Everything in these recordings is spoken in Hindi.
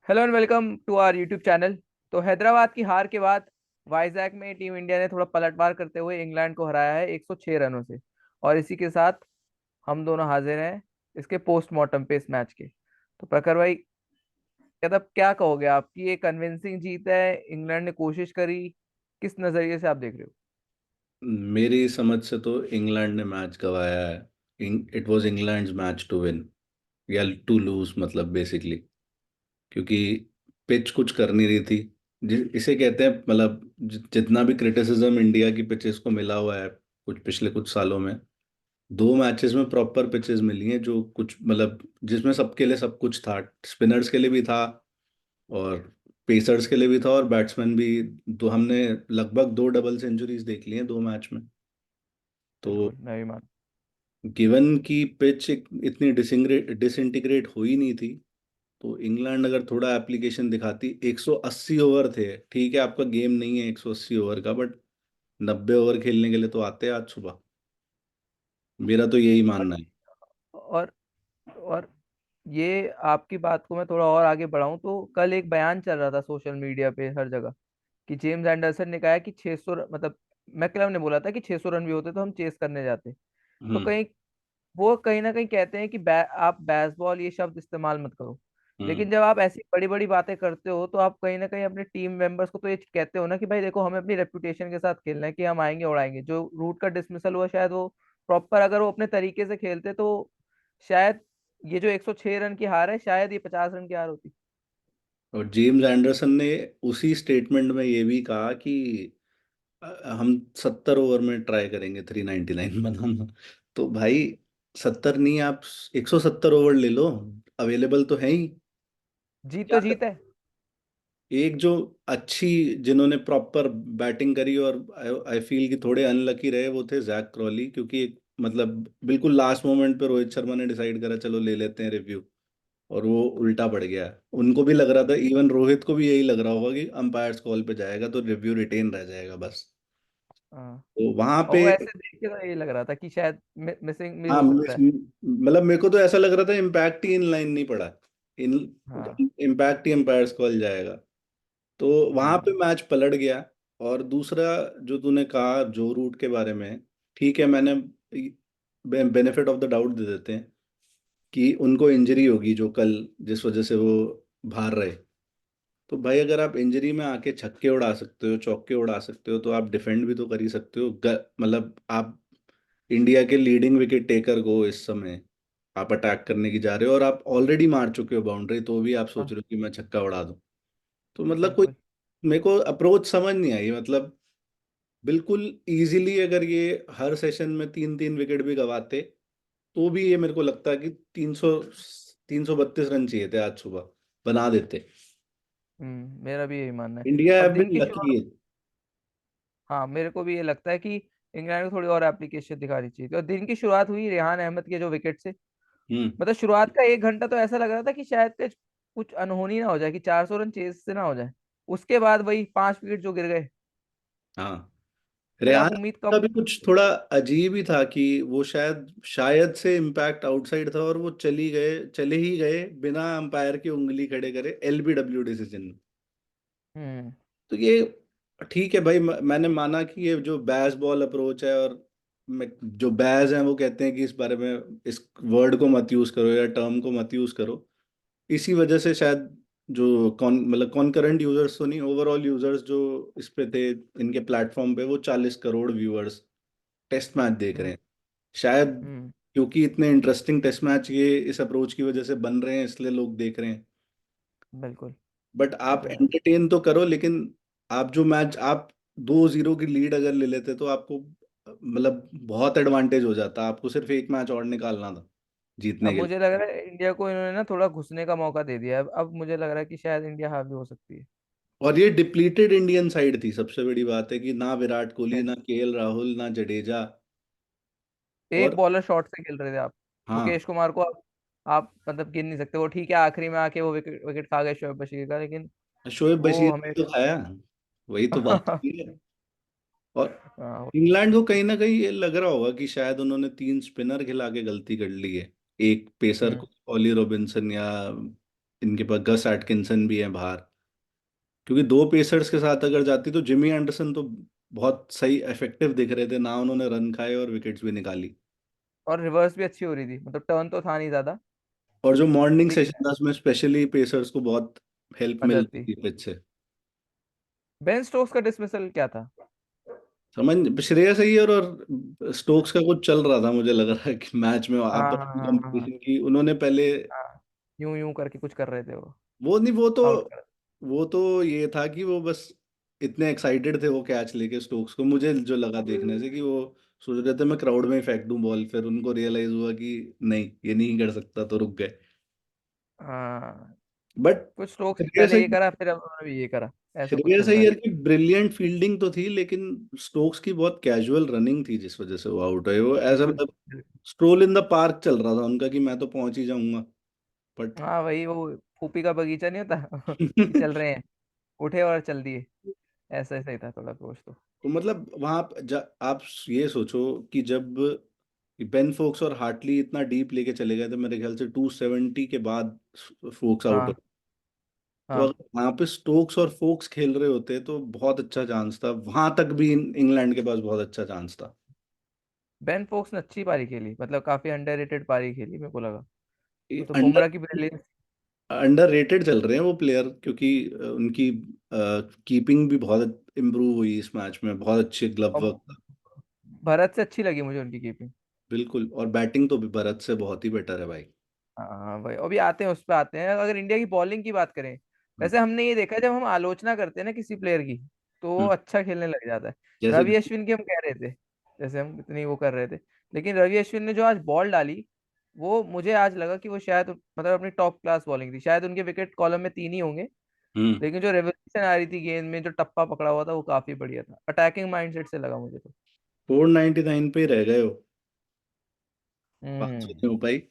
Hello and welcome to our YouTube channel. तो हैदराबाद की हार के बाद वाइजैक में टीम इंडिया ने थोड़ा पलटवार करते हुए इंग्लैंड को हराया है 106 रनों से। और इसी के साथ हम दोनों हाजिर हैं इसके पोस्टमार्टम पे इस मैच के। तो प्रखर भाई, मतलब क्या कहोगे आप कि ये कन्विंसिंग जीत है, इंग्लैंड ने कोशिश करी, किस नजरिए से आप देख रहे हो? मेरी समझ से तो इंग्लैंड ने मैच गंवाया है। It was England's match to win या टू लूज, मतलब बेसिकली। क्योंकि पिच कुछ कर नहीं रही थी। इसे कहते हैं, मतलब जितना भी क्रिटिसिज्म इंडिया की पिचेस को मिला हुआ है कुछ पिछले कुछ सालों में, दो मैचेस में प्रॉपर पिचेस मिली हैं जो कुछ मतलब जिसमें सबके लिए सब कुछ था। स्पिनर्स के लिए भी था और पेसर्स के लिए भी था और बैट्समैन भी। दो हमने लगभग दो डबल सेंचुरीज देख ली हैं दो मैच में। तो बिल्कुल, मैं भी मान। गिवन की पिच इतनी डिसइंटीग्रेट हुई नहीं थी, तो इंग्लैंड अगर थोड़ा एप्लीकेशन दिखाती। 180 ओवर थे, ठीक है आपका गेम नहीं है 180 ओवर का, बट 90 ओवर खेलने के लिए तो आते हैं आज सुबह। मेरा तो यही और मानना है। और और ये आपकी बात को मैं थोड़ा और आगे बढ़ाऊं तो कल एक बयान चल रहा था सोशल मीडिया पे हर जगह कि जेम्स एंडरसन ने कहा है कि 600 मतलब मैकलम ने बोला था कि 600 रन भी होते तो हम चेस करने जाते। तो हम्म। कहीं वो कहीं ना कहीं कहते हैं कि आप बेसबॉल ये शब्द इस्तेमाल मत करो। हम्म। लेकिन जब आप ऐसी बड़ी बड़ी बातें करते हो तो आप कहीं ना कहीं अपने टीम मेंबर्स को तो ये कहते हो ना कि भाई देखो, हमें अपनी रेपुटेशन के साथ खेलना है कि हम आएंगे उड़ाएंगे। जो रूट का डिसमिसल हुआ, शायद वो प्रॉपर अगर वो अपने तरीके से खेलते तो शायद ये जो 106 रन की हार है, शायद ये 50 रन की हार होती। और जेम्स एंडरसन ने उसी स्टेटमेंट में ये भी कहा कि हम 70 ओवर में ट्राई करेंगे 399 बनाना। तो भाई 70 नहीं, आप 170 ओवर ले लो, अवेलेबल तो है ही। जीत क्या तो जीत है। एक जो अच्छी, जिन्होंने प्रॉपर बैटिंग करी और आई फील कि थोड़े अनलकी रहे, वो थे जैक क्रॉली। क्योंकि मतलब बिल्कुल लास्ट मोमेंट पे रोहित शर्मा ने डिसाइड करा चलो ले लेते हैं रिव्यू, और वो उल्टा पड़ गया। उनको भी लग रहा था, इवन रोहित को भी यही लग रहा होगा कि अंपायर्स कॉल पे जाएगा तो रिव्यू रिटेन रह जाएगा बस। हाँ। तो वहां और पे वो ऐसे देख के तो ये लग रहा था कि शायद मिसिंग मिस हाँ हो सकता है। मतलब मेरे को तो ऐसा लग रहा था इम्पैक्ट ही इन लाइन नहीं पड़ा। इन हाँ। इम्पैक्ट ही अंपायर्स कॉल जाएगा। तो वहां पे हम्म। मैच पलट गया। और दूसरा, जो तूने कहा जो रूट के बारे में, ठीक है, मैंने बेनिफिट ऑफ द डाउट दे देते हैं कि उनको इंजरी होगी जो कल, जिस वजह से वो बाहर रहे। तो भाई अगर आप इंजरी में आके छक्के उड़ा सकते हो, चौके उड़ा सकते हो, तो आप डिफेंड भी तो कर ही सकते हो। मतलब आप इंडिया के लीडिंग विकेट टेकर को इस समय आप अटैक करने की जा रहे हो और आप ऑलरेडी मार चुके हो बाउंड्री, तो भी आप सोच हाँ। रहे हो कि मैं छक्का उड़ा दूं। तो मतलब कोई, बिल्कुल। मेरे को अप्रोच समझ नहीं आई। मतलब बिल्कुल इजीली अगर ये हर सेशन में तीन तीन विकेट भी गवाते, तो भी ये मेरे को लगता है कि 332 रन चाहिए थे आज सुबह, बना देते। मेरा भी यही मानना है। इंडिया और हैव दिन बीन की लकी। शुरुआत, हाँ मेरे को भी ये लगता है कि इंग्लैंड को थोड़ी और एप्लीकेशन दिखानी चाहिए थी। और दिन की शुरुआत हुई रेहान अहमद के जो विकेट से। हम्म। मतलब शुरुआत का 1 घंटा तो ऐसा लग रहा था कि शायद कुछ अनहोनी ना हो जाए, कि 400 रन चेज से ना हो जाए। उसके बाद वही 5 विकेट जो गिर गए, हाँ, थोड़ा रेहान उम्मीद कम का भी हो कुछ गई। थोड़ा अजीब ही था कि वो शायद से इम्पैक्ट आउटसाइड था और वो चले ही गए बिना अंपायर की उंगली खड़े करे एलबीडब्ल्यू डिसीजन में। हम्म। तो ये ठीक है भाई, मैंने माना कि ये जो बैस बॉल अप्रोच है, और जो बैज हैं वो कहते हैं कि इस बारे में इस वर्ड को मत यूज करो या टर्म को मत यूज करो। इसी वजह से शायद जो मतलब कॉन्करेंट यूजर्स तो नहीं, ओवरऑल यूजर्स जो इस पे थे, इनके प्लेटफॉर्म पे वो 40 करोड़ व्यूअर्स टेस्ट मैच देख रहे हम्म। हैं शायद। हम्म। क्योंकि इतने इंटरेस्टिंग टेस्ट मैच ये इस अप्रोच की वजह से बन रहे हैं, इसलिए लोग देख रहे हैं। बिल्कुल। बट ये आप तो है। एंटरटेन तो करो, लेकिन आप जो मैच आप 2-0 की लीड अगर ले लेते तो आपको मतलब बहुत एडवांटेज हो जाता। आपको सिर्फ एक मैच और निकालना था जीतने अब के लिए। मुझे लग रहा है इंडिया को इन्होंने ना थोड़ा घुसने का मौका दे दिया है। अब मुझे लग रहा है कि शायद इंडिया हावी हो सकती है। और ये डिप्लीटेड इंडियन साइड थी, सबसे बड़ी बात है कि ना विराट कोहली, Yes. ना केएल राहुल, ना जडेजा। एक और बॉलर शॉट से खेल रहे थे आप। हाँ, मुकेश कुमार को आप मतलब गिन नहीं सकते। वो ठीक है, आखिरी में आके वो विकेट विकेट खा गए शोएब बशीर का, लेकिन शोएब वो बशीर हमें ने तो खाया, वही तो बात है। और हाँ। इंग्लैंड को कहीं ना कहीं ये लग रहा होगा कि शायद उन्होंने तीन स्पिनर खिला के गलती कर ली है। एक पेसर हम्म। को ऑली रॉबिन्सन या इनके पास गस एटकिंसन भी है बाहर, क्योंकि दो पेसर्स के साथ अगर जाती तो जिमी एंडरसन तो बहुत सही इफेक्टिव दिख रहे थे ना, उन्होंने रन खाए और विकेट्स भी निकाली। और रिवर्स भी अच्छी हो रही थी, मतलब टर्न तो था नहीं ज्यादा, और जो मॉर्निंग लेकिन सेशन था उसमें स्पेशली पेसर्स को बहुत हेल्प मिल मदद रही थी। थी पिच से। बेन स्टोक्स का डिसमिसल क्या था? समझ, श्रेयस अय्यर और स्टोक्स का कुछ चल रहा था, मुझे लग रहा है कि मैच में हाँ आपस हाँ में हाँ हाँ हाँ कंपटीशन की उन्होंने पहले। हाँ। यूं यूं करके कुछ कर रहे थे वो, वो नहीं, काउंट कर। वो तो ये था कि वो बस इतने एक्साइटेड थे वो कैच लेके स्टोक्स को, मुझे जो लगा देखने से कि वो सोच रहे थे मैं क्राउड में ही फेंक दूं बॉल, फिर उनको रियलाइज हुआ कि नहीं ये नहीं कर सकता तो रुक गए। हाँ, बट कुछ स्टोक्स ने श्रेयस पहले ये करा, फिर अब उन्होंने भी ये करा, ऐसा कुछ श्रेयस चल रहा है। अय्यर की ब्रिलियंट फील्डिंग तो थी, लेकिन स्टोक्स की बहुत कैजुअल रनिंग थी जिस वजह से वो आउट हुए। वो ऐसा बिल्कुल मतलब बिल्कुल। स्ट्रोल इन द पार्क चल रहा था उनका कि मैं तो पहुंच ही जाऊंगा, बट हाँ वही, वो फूफी का बगीचा नहीं होता कि चल रहे हैं, उठे और चल दिए। ऐसा ऐसा ही था थोड़ा अप्रोच तो। तो मतलब आप ये सोचो कि जब बेन फोक्स और हार्टली इतना डीप लेके चले गए थे, मेरे ख्याल से 270 के बाद फोक्स आउट हो। हाँ तो हाँ। अगर वहां पे स्टोक्स और फोक्स खेल रहे होते तो बहुत अच्छा चांस था, वहां तक भी इंग्लैंड के पास बहुत अच्छा चांस था। बेन फोक्स ने अच्छी पारी खेली, मतलब काफी अंडररेटेड पारी खेली मेरे को लगा। वो तो अंडर बुमराह की ब्रिलियंस। अंडर रेटेड चल रहे हैं वो प्लेयर, क्योंकि उनकी कीपिंग भी बहुत इम्प्रूव हुई इस मैच में, बहुत अच्छे ग्लव और वर्क था। भारत से अच्छी लगी मुझे उनकी कीपिंग। बिल्कुल, और बैटिंग तो भी भारत से बहुत ही बेटर है भाई। हाँ भाई, अभी आते हैं उस पर आते हैं। अगर इंडिया की बॉलिंग की बात करें, वैसे हमने ये देखा है, जब हम आलोचना करते हैं ना किसी प्लेयर की, तो वो हम्म, अच्छा खेलने लग जाता है। जैसे रवि अश्विन की हम कह रहे थे, जैसे हम कितनी वो कर रहे थे, लेकिन रवि अश्विन ने जो आज बॉल डाली, वो मुझे आज लगा कि वो शायद मतलब अपनी टॉप क्लास बॉलिंग थी। शायद उनके विकेट कॉलम में तीन ही होंगे, हम्म लेकिन जो रेवोल्यूशन आ रही थी गेंद में, जो टप्पा पकड़ा हुआ था, वो काफी बढ़िया था। अटैकिंग माइंडसेट से लगा मुझे तो। 499 पे ही रह गए हो, 500 हम्म। नहीं हो पाई।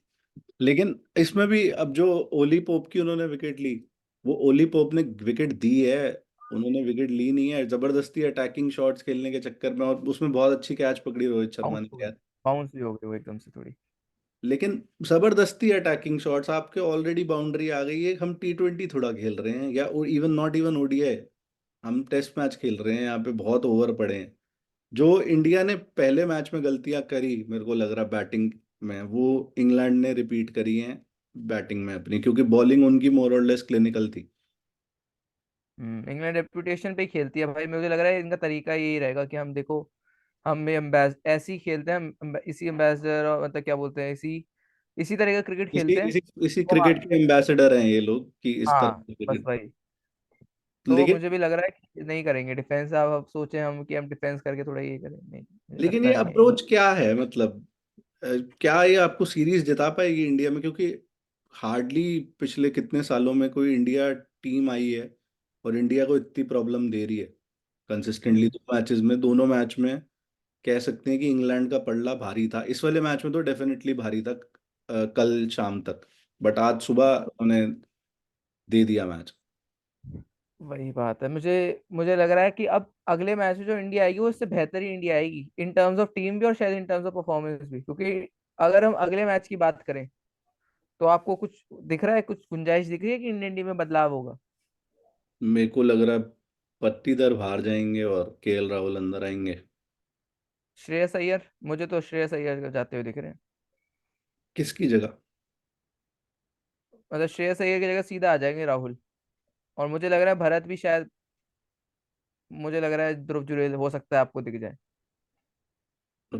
लेकिन इसमें भी अब जो ओली पोप की उन्होंने विकेट ली, वो ओली पोप ने विकेट दी है, उन्होंने विकेट ली नहीं है, जबरदस्ती अटैकिंग शॉट्स खेलने के चक्कर में, और उसमें बहुत अच्छी कैच पकड़ी रोहित शर्मा बाउंस ने हो गई, यार। बाउंस भी हो गई वो एकदम से थोड़ी। लेकिन जबरदस्ती अटैकिंग शॉट्स, आपके ऑलरेडी बाउंड्री आ गई है, हम T20 थोड़ा खेल रहे हैं, या इवन नॉट इवन ओडीआई, हम टेस्ट मैच खेल रहे हैं, यहाँ पे बहुत ओवर पड़े हैं। जो इंडिया ने पहले मैच में गलतियां करी मेरे को लग रहा बैटिंग में, वो इंग्लैंड ने रिपीट करी हैं बैटिंग में अपनी, क्योंकि बॉलिंग उनकी मोर और लेस क्लिनिकल थी। इंग्लैंड रेपुटेशन पे ही खेलती है भाई। मुझे लग रहा है इनका तरीका यही रहेगा कि हम देखो, हम भी ऐसे ही खेलते हैं, हम इसी एम्बेसडर, और मतलब क्या बोलते हैं, इसी इसी तरह का क्रिकेट इसी खेलते हैं। इसी इसी तो क्रिकेट के एम्बेसडर हैं ये लोग, कि इस तरह हाँ, की बस क्रिकेट। वही। तो लेकिन मुझे भी लग रहा है कि नहीं करेंगे डिफेंस। अब सोचे हम कि हम डिफेंस करके थोड़ा ये करें, नहीं, मुझे लेकिन लगता ये नहीं है ये। अप्रोच क्या है मतलब, अ, क्या ये आपको सीरीज जिता पाएगी इंडिया में? क्योंकि हार्डली पिछले कितने सालों में कोई इंडिया टीम आई है और इंडिया को इतनी प्रॉब्लम दे रही है कंसिस्टेंटली। हम्म। दो मैचेस में, दोनों मैच में कह सकते हैं कि इंग्लैंड का पलड़ा भारी था, इस वाले मैच में तो डेफिनेटली भारी था कल शाम तक, बट आज सुबह उन्होंने दे दिया मैच। वही बात है, मुझे मुझे लग रहा है कि अब अगले मैच में जो इंडिया आएगी, वो इससे बेहतर ही इंडिया आएगी, इन टर्म्स ऑफ टीम भी और शायद इन टर्म्स ऑफ परफॉर्मेंस भी। क्योंकि अगर हम अगले मैच की बात करें, तो आपको कुछ दिख रहा है, कुछ गुंजाइश दिख रही है कि इंडियन टीम में बदलाव होगा? मेरे को लग रहा है पट्टीदर बाहर जाएंगे और केएल राहुल अंदर आएंगे। श्रेयस अय्यर, मुझे तो श्रेयस अय्यर जाते हुए दिख रहे हैं। किसकी जगह? मतलब श्रेयस अय्यर की जगह सीधा आ जाएंगे राहुल। और मुझे लग रहा है भरत भी शायद, मुझे लग रहा है ध्रुव जुरैल हो सकता है आपको दिख जाए।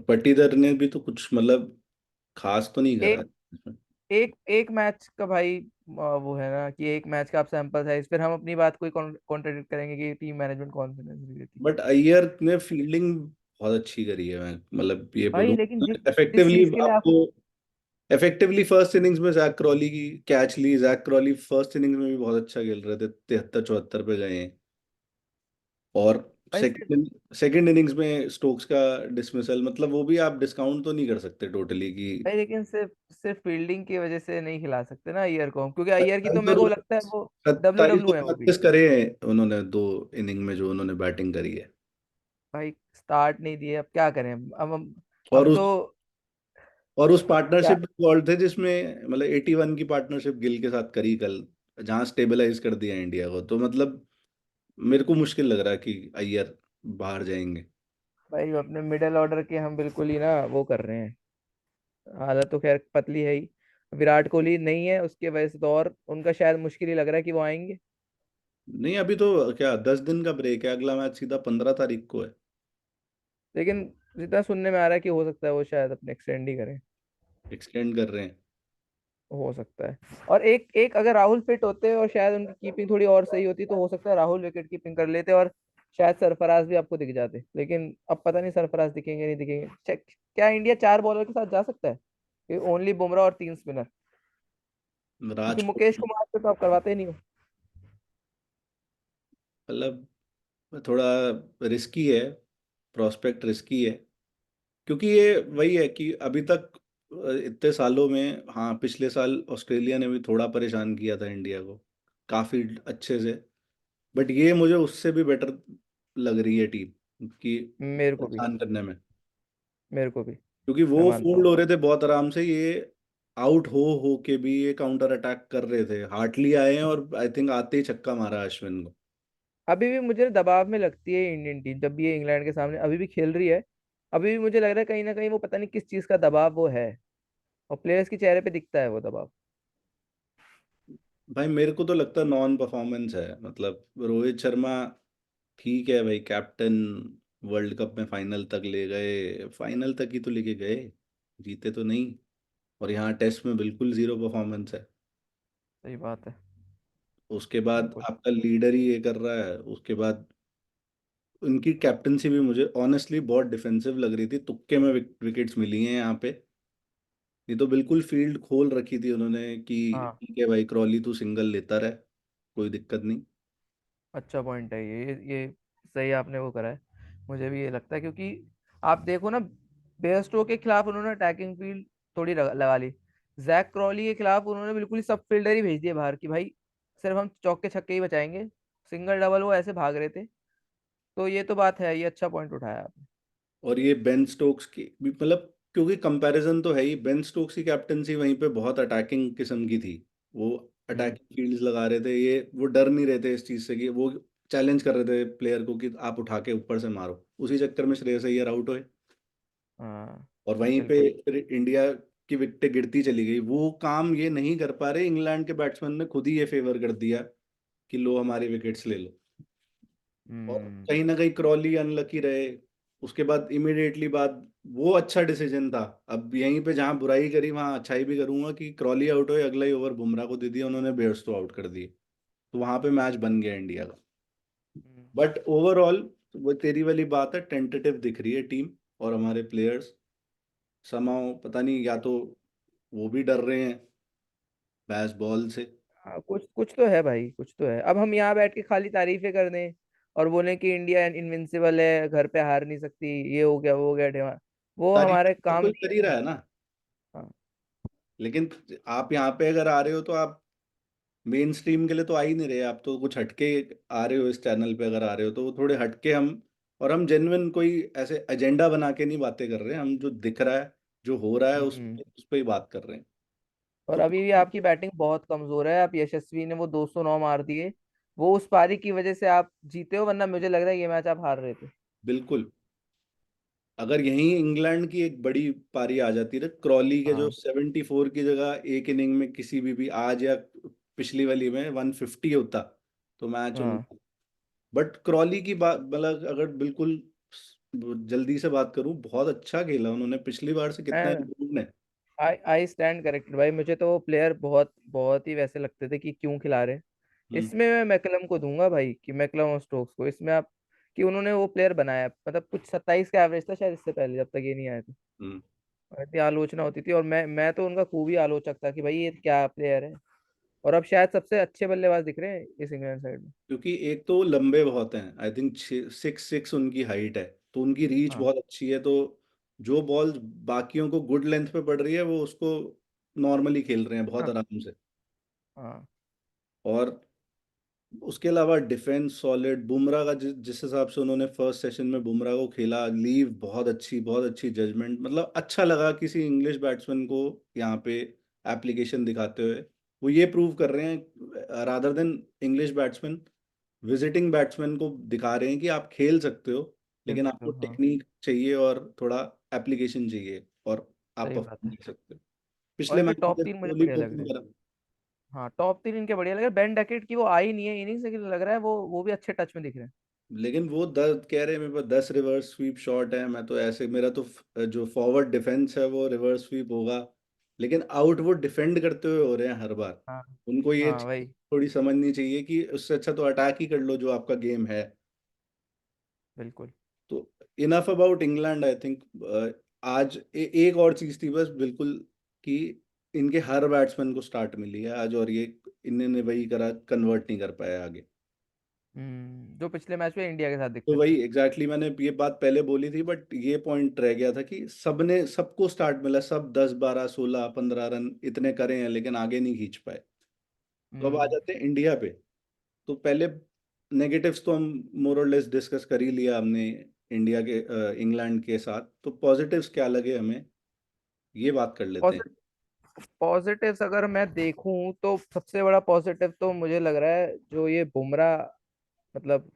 पट्टीदर ने भी तो कुछ मतलब खास तो नहीं करा एक है। एक एक मैच का भाई, वो है ना कि एक मैच का आप सैंपल साइज, फिर हम अपनी बात को कॉन्ट्रडिक्ट करेंगे कि टीम मैनेजमेंट कॉन्फिडेंस नहीं देती। बट अय्यर ने फील्डिंग बहुत अच्छी करी है, मैं मतलब ये भाई बोलूँ। लेकिन जिस इफेक्टिवली चीज के लिए आप, आपको इफेक्टिवली फर्स्ट इनिंग्स में जैक क्रॉली की कैच ली, जैक क्रॉली फर्स्ट इनिंग्स में भी बहुत अच्छा खेल रहे थे, 73-74 पे गए हैं। और भाई सिर्फ, सेकंड इनिंग्स में स्टोक्स का डिसमिसल, मतलब वो भी आप डिस्काउंट तो नहीं कर सकते टोटली कि भाई लेकिन सिर्फ सिर्फ फील्डिंग की वजह से नहीं खिला सकते ना अय्यर को हम, क्योंकि अय्यर की तो मेरे को लगता है वो डब्ल्यू सत्ताईस डब्ल्यू सौ है वो भी। बत्तीस करे हैं उन्होंने दो इनिंग में जो उन्होंने बैटिंग करी है। भाई स्टार्ट नहीं दिए, अब क्या करें अब हम और हम उस तो और उस क्या। पार्टनरशिप में गोल्ड थे जिसमें मतलब 81 की पार्टनरशिप गिल के साथ करी कल, जहाँ स्टेबलाइज कर दिया इंडिया को, तो मतलब मेरे को मुश्किल लग रहा है कि अय्यर बाहर जाएंगे। भाई अपने मिडिल ऑर्डर के हम बिल्कुल ही ना वो कर रहे हैं। हालत तो खैर पतली है ही। विराट कोहली नहीं है उसके वजह से तो और उनका शायद मुश्किल ही लग रहा है कि वो आएंगे। नहीं, अभी तो क्या 10 दिन का ब्रेक है, अगला मैच सीधा 15 तारीख को है। लेकिन जितना सुनने में आ रहा है कि हो सकता है वो शायद अपने एक्सटेंड ही करें। एक्सटेंड कर रहे हैं। हो सकता है। और एक एक अगर राहुल फिट होते और शायद उनकी कीपिंग थोड़ी और सही होती तो हो सकता है राहुल विकेट कीपिंग कर लेते और शायद सरफराज भी आपको दिख जाते, लेकिन अब पता नहीं सरफराज दिखेंगे नहीं दिखेंगे। क्या इंडिया 4 बॉलर के साथ जा सकता है, ओनली बुमराह और 3 स्पिनर? क्योंकि मुकेश राजकोट कुमार से तो आप करवाते ही नहीं हो। मतलब थोड़ा रिस्की है, प्रोस्पेक्ट रिस्की है, क्योंकि ये वही है कि अभी तक इतने सालों में, हाँ पिछले साल ऑस्ट्रेलिया ने भी थोड़ा परेशान किया था इंडिया को काफी अच्छे से, बट ये मुझे उससे भी बेटर लग रही है टीम की मेरे को भी। पहचान करने में। मेरे को भी। क्योंकि मैं वो मानता फोल्ड हूँ। हो रहे थे बहुत आराम से, ये आउट हो के भी ये काउंटर अटैक कर रहे थे, हार्टली आए हैं और आई थिंक आते ही छक्का मारा अश्विन को। अभी भी मुझे दबाव में लगती है इंडियन टीम, जब भी ये इंग्लैंड के सामने अभी भी खेल रही है। अभी भी मुझे लग रहा है कहीं ना कहीं वो पता नहीं किस चीज का दबाव वो है। और प्लेयर्स के चेहरे पे दिखता है वो दबाव। भाई मेरे को तो लगता है नॉन परफॉर्मेंस है, मतलब रोहित शर्मा ठीक है भाई, कैप्टन, वर्ल्ड कप में फाइनल तक ले गए, फाइनल तक ही तो लेके गए, जीते तो नहीं। और यहाँ टेस्ट में बिल्कुल जीरो परफॉर्मेंस है। सही बात है। उसके बाद बिल्कुल। आपका लीडर ही ये कर रहा है, उसके बाद उनकी कैप्टनसी भी मुझे ऑनेस्टली बहुत डिफेंसिव लग रही थी, तुक्के में विकेट्स मिली हैं यहाँ पे। ये तो बिल्कुल फील्ड खोल रखी थी उन्होंने कि हाँ। ठीक है भाई, क्रॉली तू सिंगल लेता रहे, कोई दिक्कत नहीं। अच्छा पॉइंट है ये सही आपने वो करा है। मुझे भी ये लगता है क्योंकि आप देखो ना, बेयरस्टो के खिलाफ उन्होंने अटैकिंग फील्ड थोड़ी लगा ली। जैक क्रॉली के खिलाफ उन्होंने बिल्कुल ही सब फील्डर ही भेज दिए बाहर की भाई। सिर्फ हम चौके छक्के ही बचाएंगे। सिंगल डबल वो ऐसे भाग रहे थे। तो ये तो बात है, ये अच्छा पॉइंट उठाया आपने। और ये बेन स्टोक्स की भी, मतलब क्योंकि कंपैरिजन तो है ही, बेन स्टोक्स की कैप्टनसी वहीं पे बहुत अटैकिंग किस्म की थी। वो हम्म। अटैकिंग फील्ड्स लगा रहे थे, ये वो डर नहीं रहे थे इस चीज़ से कि वो चैलेंज कर रहे थे प्लेयर को कि आप उठा के ऊपर से मारो, उसी चक्कर में श्रेयस अय्यर आउट हुए। हाँ। और वहीं पे बिल्कुल। फिर इंडिया की विकेटें गिरती चली गई, वो काम ये नहीं कर पा रहे, इंग्लैंड के बैट्समैन ने खुद ही ये फेवर कर दिया कि लो हमारी विकेट्स ले लो। और हम्म। कहीं ना कहीं क्रॉली अनलकी रहे। उसके बाद इमिडिएटली बाद, वो अच्छा डिसीजन था। अब यहीं पे जहां बुराई करी वहां अच्छाई भी करूंगा कि क्रॉली आउट हुए, अगला ही ओवर बुमराह को दे दिया उन्होंने, बेयर्स आउट कर दिए, तो वहां पे मैच बन गया इंडिया का। हम्म। बट ओवरऑल वो तेरी वाली बात है, टेंटेटिव दिख रही है टीम, और हमारे प्लेयर्स समाओ पता नहीं, या तो वो भी डर रहे हैं बैस बॉल से। हाँ, कुछ कुछ तो है भाई, कुछ तो है। अब हम यहाँ बैठ के खाली तारीफें कर दें और बोले कि इंडिया इनविंसिबल है, घर पे हार नहीं सकती, ये हो गया वो हो गया ढेवा, वो तारीफ हमारे हर काम कोई नहीं कर है ही ना। रहा है ना, हाँ। लेकिन आप यहाँ पे अगर आ रहे हो तो आप मेन स्ट्रीम के लिए तो आ ही नहीं रहे, आप तो कुछ हटके आ रहे हो, इस चैनल पे अगर आ रहे हो तो वो थोड़े हटके हम, और हम जेन्युइन कोई ऐसे एजेंडा बना के नहीं बातें कर रहे हैं, हम जो दिख रहा है, जो हो रहा है हम्म। उस पे ही बात कर रहे हैं। और तो अभी भी आपकी बैटिंग बहुत कमजोर है। आप यशस्वी ने वो 209 मार दिए, वो उस पारी की वजह से आप जीते हो, वरना मुझे लग रहा है ये मैच आप हार रहे थे। बिल्कुल, अगर यहीं इंग्लैंड की एक बड़ी पारी आ जाती है, क्रॉली के जो हाँ। 74 की जगह एक इनिंग में किसी भी आज या पिछली वाली में 150 होता, तो मैच उन, हाँ। बट क्रॉली की बात, मतलब अगर बिल्कुल जल्दी से बात करूं, बहुत अच्छा खेला उन्होंने, पिछली बार से कितना मैं इम्प्रूव है। आई आई स्टैंड करेक्टेड भाई, मुझे तो वो प्लेयर बहुत बहुत ही वैसे लगते थे कि क्यों खिला रहे हैं। हम्म। इसमें मैं मैकलम को दूंगा भाई, कि मैकलम और स्टोक्स को इसमें आप, कि उन्होंने वो प्लेयर बनाया, मतलब कुछ 27 का एवरेज था शायद इससे पहले जब तक ये नहीं आया था। हम्म। और इतनी आलोचना होती थी और मैं तो उनका खूब ही आलोचक था कि भाई ये क्या प्लेयर है। और अब शायद सबसे अच्छे बल्लेबाज दिख रहे हैं इस इंग्लैंड साइड में। क्योंकि एक तो वो लंबे बहुत हैं, आई थिंक 6'6" उनकी हाइट है, तो उनकी रीच हाँ। बहुत अच्छी है, तो जो बॉल बाकियों को गुड लेंथ पे पड़ रही है वो उसको नॉर्मली खेल रहे हैं बहुत हाँ। आराम से। हाँ। और उसके अलावा डिफेंस सॉलिड, बुमराह का जिस हिसाब से उन्होंने फर्स्ट सेशन में बुमराह को खेला, लीव बहुत अच्छी जजमेंट, मतलब अच्छा लगा किसी इंग्लिश बैट्समैन को यहाँ पे एप्लीकेशन दिखाते हुए। वो ये प्रूव कर रहे हैं, rather than English batsman visiting batsman को दिखा रहे हैं कि आप खेल सकते हो, खेल लेकिन सकते आपको हो, हाँ। टेक्निक चाहिए और थोड़ा एप्लीकेशन चाहिए, और आप सही बात परफॉर्म है। कर सकते हो। और पिछले इनके मैच में टॉप जैसे तीन मुझे कोहली बढ़िया लग रहे परफॉर्म हैं। करा। हाँ, टॉप तीन इनके बढ़िया लग रहे हैं। बेन डकेट की वो आई नहीं है इनिंग्स, लेकिन लग रहा है वो भी अच्छे टच में दिख रहे हैं। लेकिन वो कह रहे हैं मेरे पास 10 रिवर्स स्वीप शॉट है, मैं तो ऐसे, मेरा तो जो फॉरवर्ड डिफेंस है वो रिवर्स स्वीप होगा, लेकिन आउट वो डिफेंड करते हुए हो रहे हैं हर बार। हाँ। उनको ये हाँ चीज़ वही। थोड़ी समझनी चाहिए कि उससे अच्छा तो अटैक ही कर लो जो आपका गेम है। बिल्कुल। तो enough about England I think. आज एक और चीज़ थी बस बिल्कुल, कि इनके हर बैट्समैन को स्टार्ट मिली है आज, और ये इन्होंने वही करा, कन्वर्ट नहीं कर पाया आगे। जो पिछले मैच में इंडिया के साथ तो दिक्कत वही थी। एग्जैक्टली मैंने ये बात पहले बोली थी, बट ये पॉइंट रह गया था कि सबने सबको स्टार्ट मिला, सब 10 12 16 15 रन इतने करे हैं, लेकिन आगे नहीं खींच पाए। तो अब आ हम्म। जाते हैं इंडिया पे। तो पहले नेगेटिव्स तो हम मोर और लेस डिस्कस कर ही लिया हमने इंडिया के इंग्लैंड के साथ। तो पॉजिटिव्स क्या लगे हमें, ये बात कर लेते हैं। पॉजिटिव्स अगर मैं देखूं तो सबसे बड़ा पॉजिटिव तो मुझे लग रहा है जो ये बुमराह, मतलब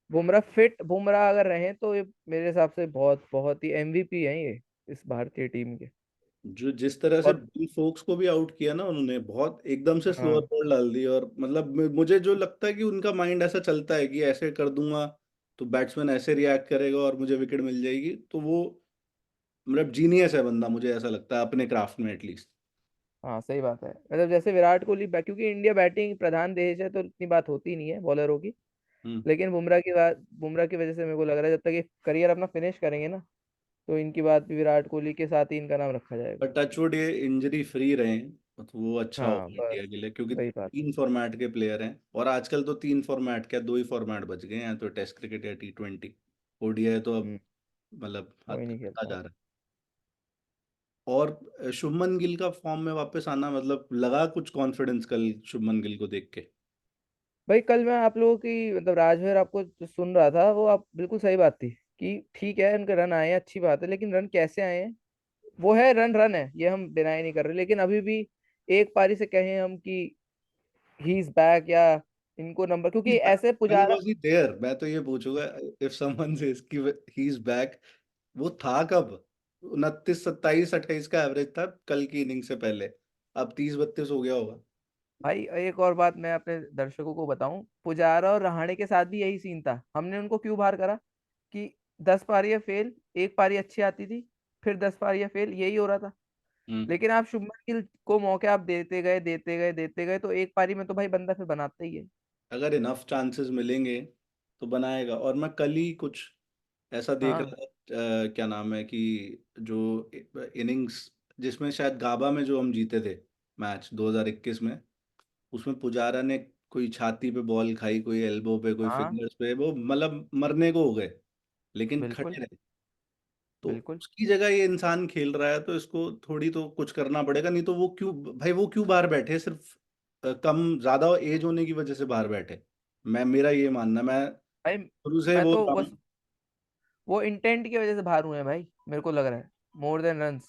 बुमराह अगर रहे तो ये मेरे हिसाब से बहुत बहुत ही एमवीपी है ये इस भारतीय टीम के। जो जिस तरह से और बिल फोक्स को भी आउट किया ना उन्होंने, बहुत एकदम से स्लोअर हाँ। बॉल डाल दी, और मतलब मुझे जो लगता है कि उनका माइंड ऐसा चलता है कि ऐसे कर दूंगा तो बैट्समैन ऐसे रिएक्ट करेगा और मुझे विकेट मिल जाएगी, तो वो मतलब जीनियस है बंदा, मुझे ऐसा लगता है अपने क्राफ्ट में एटलीस्ट। हाँ सही बात है। मतलब जैसे विराट कोहली क्योंकि इंडिया बैटिंग प्रधान देश है तो इतनी बात होती नहीं है बॉलरों की। हम्म। लेकिन बुमराह की वजह से मेरे को लग रहा है जब तक ये करियर अपना फिनिश करेंगे ना, तो इनकी बात भी विराट कोहली के साथ ही इनका नाम रखा जाएगा। पर टचवुड ये इंजरी फ्री रहे, तो वो अच्छा हाँ होगा बस। इंडिया के लिए, क्योंकि वही बात। 3 फॉर्मेट के प्लेयर हैं, और आजकल तो 3 फॉर्मेट क्या, 2 ही फॉर्मेट बच गए हैं, तो टेस्ट क्रिकेट या T20। ओडीआई तो अब हम्म। मतलब कोई नहीं आता खेलता जा अब। रहा है। और शुभमन गिल का फॉर्म में वापस आना, मतलब लगा कुछ कॉन्फिडेंस कल शुभमन गिल को देख के। भाई कल मैं आप लोगों की मतलब राजभर आपको जो सुन रहा था वो आप बिल्कुल सही बात थी कि ठीक है इनके रन आए हैं, अच्छी बात है, लेकिन रन कैसे आए हैं? वो है रन रन है, ये हम डिनाई नहीं कर रहे, लेकिन अभी भी एक पारी से कहें हम कि ही इज बैक या इनको नंबर, क्योंकि ऐसे when Pujara. Was he there, मैं तो ये पूछूंगा, इफ समवन सेज कि ही इज बैक, वो था कब? 29 27 28 का एवरेज था कल की इनिंग से पहले, अब 30 32 हो गया होगा। भाई एक और बात मैं अपने दर्शकों को बताऊं, पुजारा और रहाणे के साथ भी यही सीन था, हमने उनको क्यों बाहर करा कि 10 पारियां फेल, एक पारी अच्छी आती थी, फिर 10 पारियां फेल, यही हो रहा था। हम्म। लेकिन आप शुभमन गिल को मौके आप देते गए देते गए देते गए, तो एक पारी में तो भाई बंदा फिर बनाता ही है। अगर इनफ चांसेस मिलेंगे तो बनाएगा। और मैं कल ही कुछ ऐसा देख हाँ। रहा था, क्या नाम है कि जो इनिंग्स जिसमें शायद गाबा में जो हम जीते थे मैच 2021 में, उसमें पुजारा ने कोई छाती पे बॉल खाई, कोई एल्बो पे, कोई हाँ फिंगर्स पे, वो मतलब मरने को हो गए, लेकिन बिल्कुल। खड़े रहे। तो बिल्कुल। उसकी जगह ये इंसान खेल रहा है, तो इसको थोड़ी तो कुछ करना पड़ेगा, नहीं तो वो क्यों भाई, वो क्यों बाहर बैठे सिर्फ कम ज्यादा एज होने की वजह से बाहर बैठे। मेरा ये मानना, मैं भाई शुरू से मैं बोल तो रहा बस हूँ। वो इंटेंट की वजह से बाहर हुए हैं भाई, मेरे को लग रहा है मोर देन रन्स।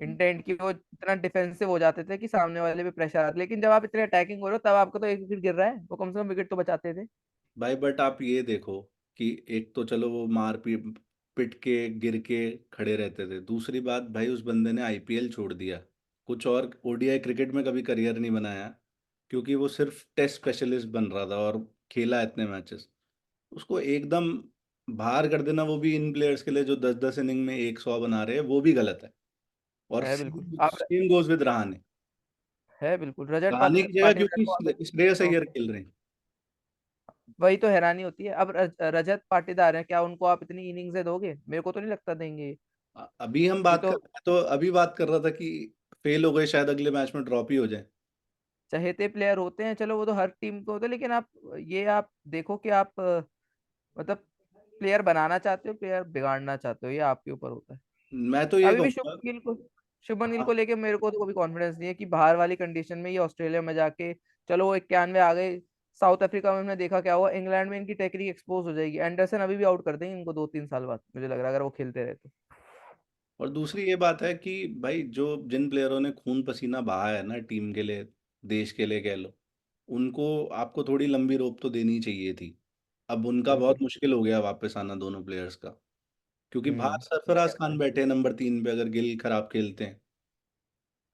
इंटेंट की वो इतना डिफेंसिव हो जाते थे कि सामने वाले पे प्रेशर आता, लेकिन जब आप इतने अटैकिंग हो रहे हो तब आपका तो एक विकेट गिर रहा है, वो कम से कम विकेट तो बचाते थे। भाई बट आप ये देखो कि एक तो चलो वो मार पीट पिट के गिर के खड़े रहते थे, दूसरी बात भाई उस बंदे ने आईपीएल छोड़ दिया, कुछ और ओडीआई क्रिकेट में कभी करियर नहीं बनाया, क्योंकि वो सिर्फ टेस्ट स्पेशलिस्ट बन रहा था और खेला इतने मैचेस। उसको एकदम बाहर कर देना, वो भी इन प्लेयर्स के लिए जो 10 10 इनिंग में 100 बना रहे हैं, वो भी गलत है। और है बिल्कुल। सेम आप सेम गोज विद रहाणे। है बिल्कुल, रजत रहाणे की जगह पाटीदार क्योंकि को आप श्रेयस तो अय्यर खेल रहे हैं। वही तो हैरानी होती है। अब रजत पाटीदार है, क्या उनको आप इतनी इनिंग्स दोगे? मेरे को तो नहीं लगता देंगे। अभी हम ये बात कर तो रहे हैं, तो अभी बात कर रहा था कि फेल हो गए, शायद अगले मैच में ड्रॉप ही हो जाए। चहेते प्लेयर होते हैं, चलो वो तो हर टीम को होते हैं, लेकिन आप देखो कि आप मतलब प्लेयर बनाना चाहते हो, प्लेयर बिगाड़ना चाहते हो, ये आपके ऊपर होता है। मैं तो ये अभी भी कहूंगा। शुभमन गिल हाँ। को लेके मेरे को तो कभी कॉन्फिडेंस नहीं है कि बाहर वाली कंडीशन में ये ऑस्ट्रेलिया में जाके, चलो वो 91 आ गए, साउथ अफ्रीका में हमने देखा क्या हुआ, इंग्लैंड में इनकी टेक्निक एक्सपोज हो जाएगी, एंडरसन अभी भी आउट कर देंगे इनको 2 3 साल बाद, मुझे लग रहा है अगर वो खेलते रहे तो। और दूसरी ये बात है कि भाई जो जिन प्लेयरों ने खून पसीना बहाया है ना टीम के लिए, देश के लिए कह लो, उनको आपको थोड़ी लंबी रोप तो देनी चाहिए थी। अब उनका बहुत बिल्कुल। मुश्किल हो गया वापस आना दोनों प्लेयर्स का, क्योंकि बाहर मैं सरफराज खान बैठे हैं नंबर 3 पे, अगर गिल खराब खेलते हैं।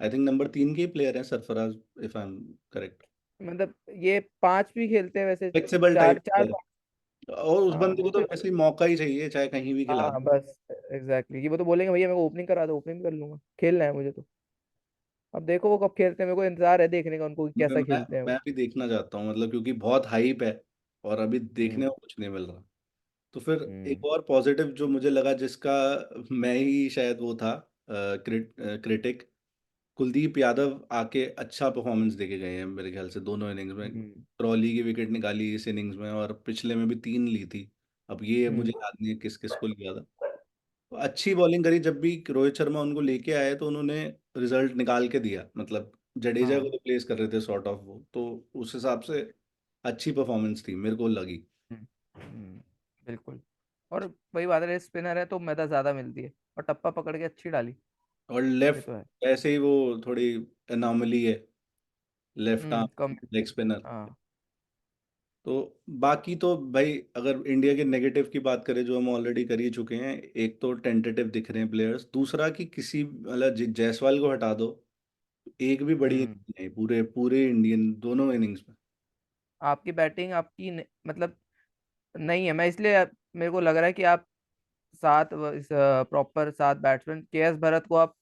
आई थिंक नंबर 3 के ही प्लेयर हैं Sarfaraz, if I am correct. मतलब ये पांच भी खेलते हैं वैसे। फ्लेक्सिबल चार टाइप चार प्लेयर, पांच। और उस हाँ बंदे को वो तो तो। वैसे ही मौका ही चाहिए, चाहे कहीं भी खिला हाँ दो। बस एग्जैक्टली, वो तो बोलेंगे भैया मेरे को ओपनिंग करा दो, ओपनिंग भी कर लूंगा, खेलना है मुझे तो। अब देखो वो कब खेलते हैं, मेरे को इंतजार है देखने का उनको कि मैं कैसा मैं खेलते हैं मैं वो। भी देखना चाहता हूँ, मतलब क्योंकि बहुत हाइप है और अभी देखने हम्म। को कुछ नहीं मिल रहा। तो फिर एक हम्म। और पॉजिटिव जो मुझे लगा, जिसका मैं ही शायद वो था क्रिटिक, कुलदीप यादव आके अच्छा परफॉर्मेंस देके गए हैं मेरे ख्याल से दोनों इनिंग्स में। हम्म। क्रॉली की विकेट निकाली इस इनिंग्स में, और पिछले में भी 3 ली थी। अब ये मुझे हम्म। याद नहीं है किस किस को लिया था। तो अच्छी बॉलिंग करी, जब भी रोहित शर्मा उनको लेके आए तो उन्होंने रिजल्ट निकाल के दिया, मतलब जडेजा को हाँ। रिप्लेस कर रहे थे सॉर्ट ऑफ वो, तो उस हिसाब से अच्छी परफॉर्मेंस थी मेरे को लगी। हम्म। बिल्कुल। और वही बात है, स्पिनर है तो मदद ज्यादा मिलती है, और टप्पा पकड़ के अच्छी डाली। और ये लेफ्ट, तो है। ऐसे ही वो थोड़ी एनॉमली है, लेफ्ट आर्म कम लेग मिलती है। स्पिनर। हाँ। तो बाकी तो भाई, अगर इंडिया के नेगेटिव की बात करें, जो हम ऑलरेडी कर ही चुके हैं, एक तो टेंटेटिव दिख रहे हैं प्लेयर्स, दूसरा कि किसी मतलब जायसवाल को हटा दो, एक भी बड़ी हम्म। नहीं है पूरे पूरे इंडियन दोनों इनिंग्स में। आपकी बैटिंग आपकी मतलब नहीं है, मैं इसलिए मेरे को लग रहा है कि आप सात प्रॉपर सात बैट्समैन, के एस भरत को आप,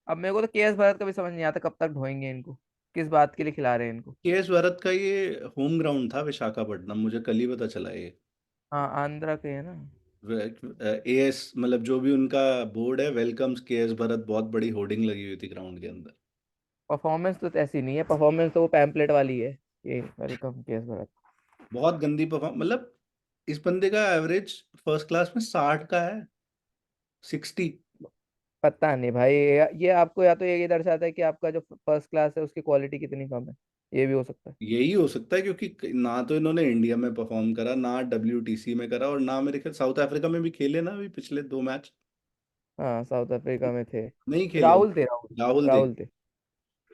अब मेरे को तो के एस भरत का भी समझ नहीं आता कब तक ढोएंगे इनको, किस बात के लिए खिला रहे हैं इनको। केएस भरत का ये होम ग्राउंड था विशाखापट्टनम, मुझे कल ही पता चला ये। हाँ आंध्रा के है ना। एएस मतलब जो भी उनका बोर्ड है, वेलकम्स केएस भरत, बहुत बड़ी होर्डिंग लगी हुई थी ग्राउंड के अंदर। परफॉर्मेंस तो ऐसी नहीं है, परफॉर्मेंस तो वो पैम्पलेट वाली है, ये वेलकम के एस भरत। बहुत गंदी परफॉर्म, मतलब इस बंदे का एवरेज फर्स्ट क्लास में 60 का है, 60। पता नहीं भाई, ये आपको या तो ये दर्शाता है कि आपका जो फर्स्ट क्लास है उसकी क्वालिटी कितनी कम है, ये भी हो सकता है। यही हो सकता है, क्योंकि ना तो इन्होंने इंडिया में परफॉर्म करा, ना डब्ल्यूटीसी में करा, और ना मेरे ख्याल साउथ अफ्रीका में भी खेले ना अभी पिछले 2 मैच। हाँ साउथ अफ्रीका में थे। नहीं खेले। राहुल थे, राहुल। राहुल देख, राहुल थे।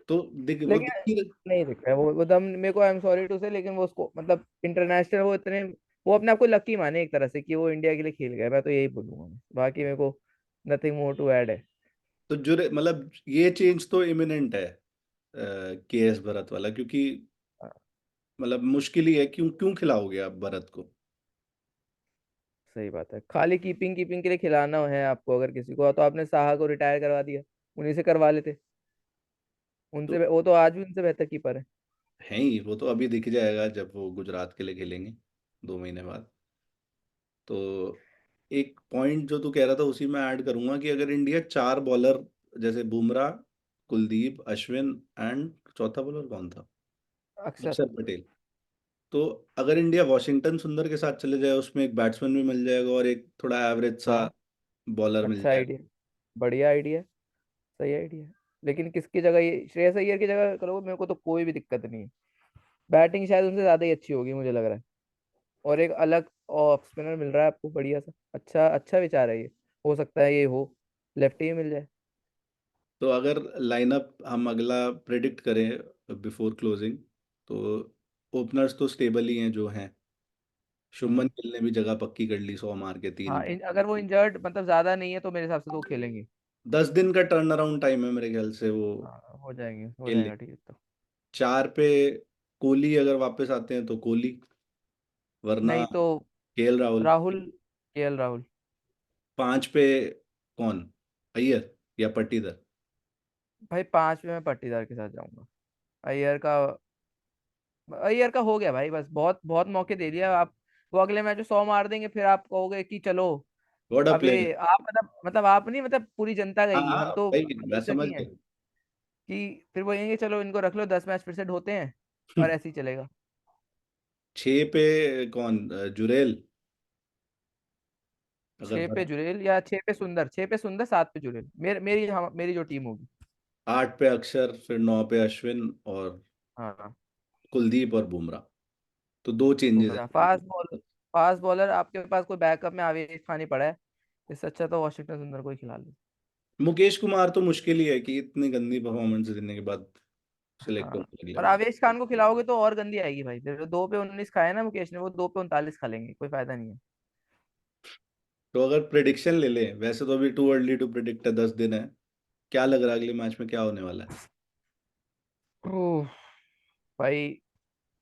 तो दिख वो लेकिन दिख ही नहीं दिख रहा है वो दम मेरे को, आई एम सॉरी टू से, लेकिन वो उसको मतलब इंटरनेशनल वो इतने, वो अपने आप को लकी माने एक तरह से कि वो इंडिया के लिए खेल गए, मैं तो यही बोलूंगा, बाकी मेरे को नथिंग मोर टू ऐड है। तो जो मतलब ये चेंज तो इमिनेंट है केएस भरत वाला, क्योंकि हाँ, मतलब मुश्किल ही है, क्यों क्यों खिलाओगे आप भरत को। सही बात है, खाली कीपिंग कीपिंग के लिए खिलाना है आपको अगर किसी को, तो आपने साहा को रिटायर करवा दिया, उन्हीं से करवा लेते, तो उनसे वो तो आज भी उनसे बेहतर कीपर है। है ही, वो तो अभी दिख जाएगा जब वो गुजरात के लिए खेलेंगे 2 महीने बाद। तो एक पॉइंट जो तू कह रहा था उसी में ऐड करूंगा, कि अगर इंडिया 4 बॉलर, जैसे बुमराह, कुलदीप, अश्विन एंड चौथा बॉलर कौन था, अक्सर। अक्षर पटेल, तो अगर इंडिया वॉशिंगटन सुंदर के साथ चले जाए, उसमें एक बैट्समैन भी मिल जाएगा और एक थोड़ा एवरेज सा हाँ बॉलर मिल अच्छा जाएगा। आइडिया, बढ़िया आइडिया, सही आइडिया। लेकिन किसकी जगह, ये श्रेयस अय्यर की जगह करोगे मेरे को तो कोई भी दिक्कत नहीं है, बैटिंग शायद उनसे ज्यादा ही अच्छी होगी मुझे लग रहा है, और एक अलग ऑफ स्पिनर मिल रहा है आपको बढ़िया सा, अच्छा अच्छा विचार है ये, हो सकता है ये हो, लेफ्टी ही मिल जाए। तो अगर लाइनअप हम अगला प्रेडिक्ट करें बिफोर क्लोजिंग, तो ओपनर्स तो स्टेबल ही हैं जो हैं। शुभमन हम्म। गिल ने भी जगह पक्की कर ली 100 मार के तीन हाँ पे अगर वो इंजर्ड मतलब ज्यादा नहीं है तो मेरे हिसाब से तो वो खेलेंगे। 10 दिन का टर्न अराउंड टाइम है मेरे ख्याल से वो हाँ हो जाएंगे, हो खेल ले। जाएगा ठीक है तो। 4 पे कोहली अगर वापस आते हैं तो कोहली, वरना नहीं तो केएल राहुल। राहुल, केएल राहुल। 5 पे कौन, अय्यर या पट्टीदार। भाई पांच में मैं पट्टीदार के साथ जाऊंगा। अय्यर का, अय्यर का हो गया भाई, बस बहुत बहुत मौके दे दिया आप, वो अगले मैच में 100 मार देंगे फिर आप कहोगे कि चलो। व्हाट अ अभी प्लेयर। आप मतलब आप नहीं, मतलब पूरी जनता हाँ कहेगी, हाँ हम तो भाई, मैं दर्शक समझ ही हैं, गया। कि फिर वो कहेंगे चलो इनको रख लो 10 मैच फिर से ढोते हैं, और ऐसे ही चलेगा। 6 पे कौन, जुरेल अगर 6 पे जुड़ेल या 6 पे सुंदर, 6 पे सुंदर 7 पे जुड़ेल, मेरी जो टीम होगी। 8 पे अक्षर, फिर 9 पे अश्विन, और हाँ कुलदीप और बुमराह। तो 2 चेंजेस बुमराह है। फास्ट बॉलर, फास्ट बॉलर आपके पास कोई बैकअप में आवेश खानी पड़ा है, इससे अच्छा तो वॉशिंगटन सुंदर को ही खिला लो। मुकेश कुमार तो मुश्किल ही है कि इतनी गंदी परफॉर्मेंस देने के बाद सिलेक्ट हाँ, होने अगले और मैच। आवेश खान को खिलाओगे तो और गंदी आएगी भाई, फिर 2 पे 19 खाए ना मुकेश ने, वो 2 पे 39 खा लेंगे, कोई फायदा नहीं है। तो अगर प्रिडिक्शन ले ले, वैसे तो अभी टू अर्ली टू प्रिडिक्ट है, 10 दिन है, क्या लग रहा है अगले मैच में क्या होने वाला है? ओह भाई,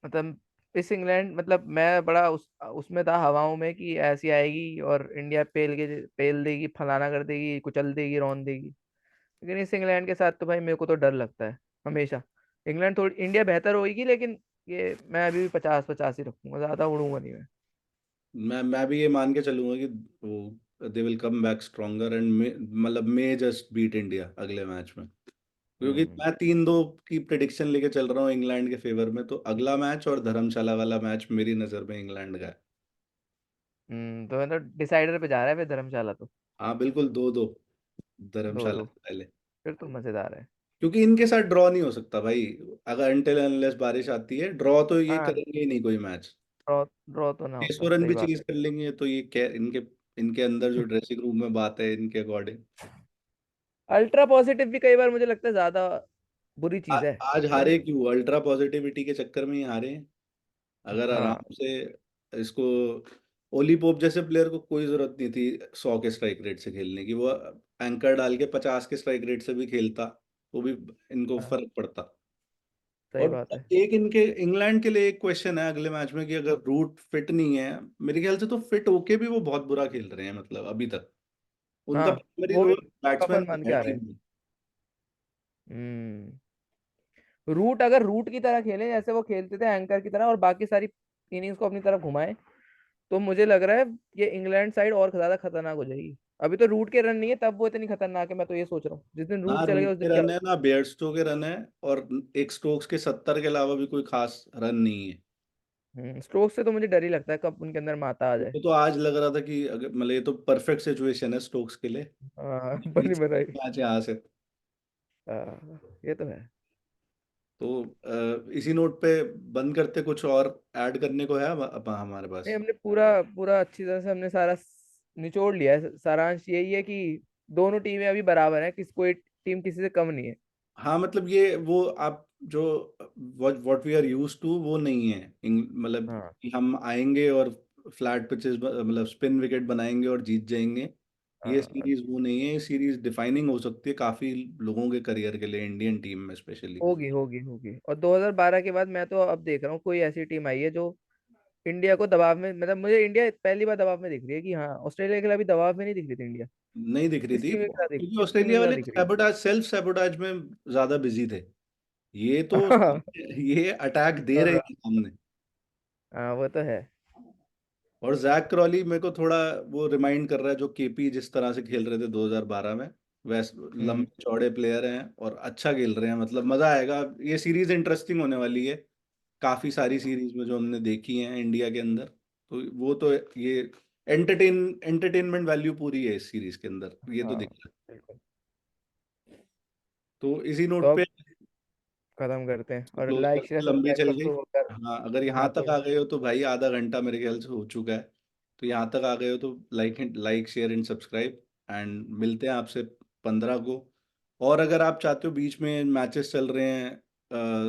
मतलब इस इंग्लैंड, मतलब मैं बड़ा उसमें था हवाओं में कि ऐसी आएगी और इंडिया पेल देगी, फलाना कर देगी, कुचल देगी, रौन देगी। लेकिन इस इंग्लैंड के साथ तो भाई मेरे को तो डर लगता है हमेशा। इंग्लैंड थोड़ी, इंडिया बेहतर होगी लेकिन ये मैं अभी भी 50-50 ही रखूंगा, ज्यादा उड़ूंगा नहीं मैं। मैं भी ये मान के चलूंगा कि वो they will come back stronger and मतलब मे जस्ट बीट इंडिया अगले मैच में। क्योंकि हम्म। मैं 3-2 की प्रिडिक्शन लेके चल रहा हूँ इंग्लैंड के फेवर में, तो अगला मैच और धर्मशाला वाला मैच मेरी नज़र में इंग्लैंड का है। तो मतलब डिसाइडर पे जा रहा है फिर धर्मशाला तो। हाँ बिल्कुल, 2-2 दो धर्मशाला दो से पहले। फिर तो मजेदार है। क्योंकि इनके साथ ड्रॉ नहीं हो सकता भाई, अगर अनटिल अनलेस बारिश आती है, ड्रॉ तो ये हाँ, करेंगे ही नहीं कोई मैच। ड्रॉ ड्रॉ तो ना 600 होता, रन सही भी बात चेज है। कर लेंगे तो ये क्या इनके इनके अंदर जो ड्रेसिंग रूम में बात है इनके अकॉर्डिंग। अल्ट्रा पॉजिटिव भी कई बार मुझे लगता है ज्यादा बुरी चीज है। आज नहीं हारे लगता? क्यों? अल्ट्रा पॉजिटिविटी के चक्कर में ही हारे हैं। अगर हाँ आराम से इसको, ओली पोप जैसे प्लेयर को कोई जरूरत नहीं थी 100 के स्ट्राइक रेट से खेलने की, वो एंकर डाल के 50 के स्ट्राइक रेट से भी खेलता, तो भी इनको हाँ, फर्क पड़ता। सही और बात है। एक इनके इंग्लैंड के लिए एक क्वेश्चन है अगले मैच में कि अगर रूट फिट नहीं है, मेरे ख्याल से तो फिट होके भी वो बहुत बुरा खेल रहे हैं, मतलब अभी तक उनका हाँ, प्राइमरी वो भी रोल बैट्समैन टफन मान के है आ रहे टीम हैं। में। हम्म। रूट अगर रूट की तरह खेले जैसे वो खेलते थे एंकर की तरह, और बाकी सारी इनिंग्स को अपनी तरफ घुमाए, तो मुझे लग रहा है ये इंग्लैंड साइड और ज्यादा खतरनाक हो जाएगी। अभी तो रूट के रन नहीं है तब वो इतनी खतरनाक है, मैं तो ये सोच रहा हूँ जिस दिन ना रूट चले रूट गया उस के दिन क्या रन है होगा। ना बेयरस्टो के रन है, और एक स्टोक्स के 70 के अलावा भी कोई खास रन नहीं है। स्ट्रोक से तो मुझे डर ही लगता है कब उनके अंदर माता आ जाए। तो आज लग रहा था कि अगर मतलब ये तो परफेक्ट सिचुएशन है स्टोक्स के लिए, हाँ बनी जीत बनाई। मैच यहाँ से। ये तो है। तो इसी नोट पे बंद करते, कुछ और ऐड करने को है अब हमारे नहीं, पास? हमने पूरा पूरा अच्छी तरह से हमने सारा निचोड़ लिया है। सारांश यही है कि दोनों टीमें अभी बराबर हैं, कोई टीम किसी से कम नहीं है। हाँ मतलब ये वो आप जो what we are used to वो नहीं है मतलब हाँ कि हम आएंगे और फ्लैट पिचेस मतलब स्पिन विकेट बनाएंगे और जीत जाएंगे। ये हाँ, सीरीज वो नहीं है, ये सीरीज डिफाइनिंग हो सकती है काफी लोगों के करियर के लिए, इंडियन टीम में स्पेशली। होगी होगी होगी। और 2012 के बाद मैं तो अब देख रहा हूँ कोई ऐसी टीम आई है जो इंडिया को दबाव में, मतलब मुझे इंडिया पहली बार दबाव में दिख रही है कि हाँ, ऑस्ट्रेलिया के खिलाफ भी दबाव में नहीं दिख रही थी इंडिया। नहीं दिख रही इस थी टीम के खिलाफ दिख क्योंकि इस टीम के ऑस्ट्रेलिया खिलाफ वाले दिख रही सैबोटाज सेल्फ सैबोटाज में ज्यादा बिजी थे। ये तो है। ये अटैक दे रहे हैं सामने। हाँ, वो तो है। और जैक क्रॉली मेरे को थोड़ा वो रिमाइंड कर रहा है जो केपी जिस तरह से खेल रहे थे 2012 में, वैसे हम्म। लंबे चौड़े प्लेयर हैं और अच्छा खेल रहे हैं, मतलब मजा आएगा। ये सीरीज इंटरेस्टिंग होने वाली है, काफी सारी सीरीज में जो हमने देखी हैं इंडिया के अंदर, तो वो तो ये एंटरटेनमेंट वैल्यू पूरी है इस सीरीज के अंदर, ये तो हाँ, दिख रहा है। बिल्कुल। तो इसी तो नोट पे अब खत्म करते हैं, और क्लोज लाइक शेयर करते, लंबी सब्सक्राइब चल कर गई। दो अगर हाँ अगर यहाँ तक आते। आ गए हो तो भाई आधा घंटा मेरे ख्याल से हो चुका है, तो यहाँ तक आ गए हो तो like share and subscribe, and मिलते हैं आपसे 15 को। और अगर आप चाहते हो, बीच में मैचेस चल रहे हैं,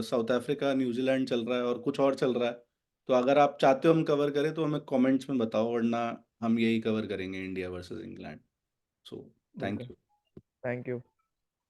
साउथ अफ्रीका न्यूजीलैंड चल रहा है और कुछ और चल रहा है, तो अगर आप चाहते हो हम कवर करें तो हमें कमेंट्स में बताओ, वरना हम यही कवर करेंगे India versus England. So thank बिल्कुल। यू। Thank you.